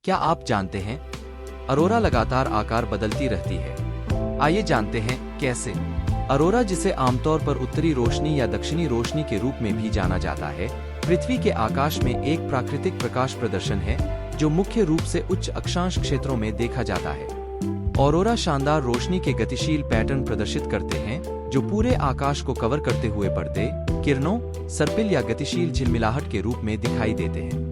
क्या आप जानते हैं अरोरा लगातार आकार बदलती रहती है? आइए जानते हैं कैसे। अरोरा, जिसे आमतौर पर उत्तरी रोशनी या दक्षिणी रोशनी के रूप में भी जाना जाता है, पृथ्वी के आकाश में एक प्राकृतिक प्रकाश प्रदर्शन है जो मुख्य रूप से उच्च अक्षांश क्षेत्रों में देखा जाता है। ऑरोरा शानदार रोशनी के गतिशील पैटर्न प्रदर्शित करते हैं जो पूरे आकाश को कवर करते हुए पर्दे, किरणों, सर्पिल या गतिशील झिलमिलाहट के रूप में दिखाई देते हैं।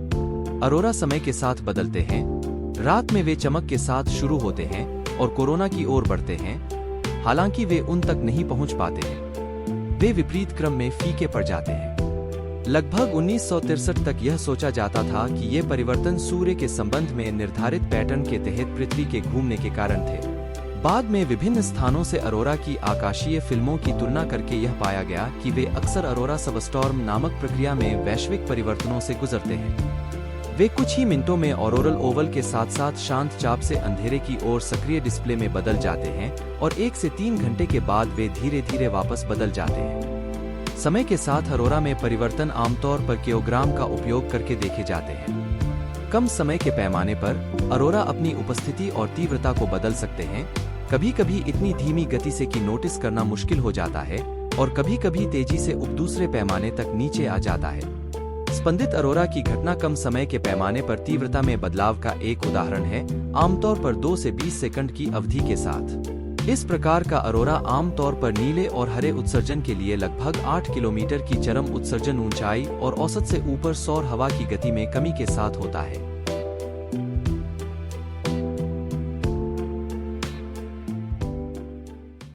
अरोरा समय के साथ बदलते हैं। रात में वे चमक के साथ शुरू होते हैं और कोरोना की ओर बढ़ते हैं, हालांकि वे उन तक नहीं पहुंच पाते हैं। वे विपरीत क्रम में फीके पड़ जाते हैं। लगभग 1963 तक यह सोचा जाता था कि ये परिवर्तन सूर्य के संबंध में निर्धारित पैटर्न के तहत पृथ्वी के घूमने के कारण थे। बाद में विभिन्न स्थानों से अरोरा की आकाशीय फिल्मों की तुलना करके यह पाया गया कि वे अक्सर अरोरा सबस्टॉर्म नामक प्रक्रिया में वैश्विक परिवर्तनों से गुजरते हैं। वे कुछ ही मिनटों में ऑरोरल ओवल के साथ साथ शांत चाप से अंधेरे की ओर सक्रिय डिस्प्ले में बदल जाते हैं और 1 से 3 घंटे के बाद वे धीरे धीरे वापस बदल जाते हैं। समय के साथ अरोरा में परिवर्तन आमतौर पर किलोग्राम का उपयोग करके देखे जाते हैं। कम समय के पैमाने पर अरोरा अपनी उपस्थिति और तीव्रता को बदल सकते हैं, कभी कभी इतनी धीमी गति से कि नोटिस करना मुश्किल हो जाता है और कभी कभी तेजी से दूसरे पैमाने तक नीचे आ जाता है। स्पंदित अरोरा की घटना कम समय के पैमाने पर तीव्रता में बदलाव का एक उदाहरण है, आमतौर पर 2 से 20 सेकंड की अवधि के साथ। इस प्रकार का अरोरा आमतौर पर नीले और हरे उत्सर्जन के लिए लगभग 8 किलोमीटर की चरम उत्सर्जन ऊंचाई और औसत से ऊपर सौर हवा की गति में कमी के साथ होता है।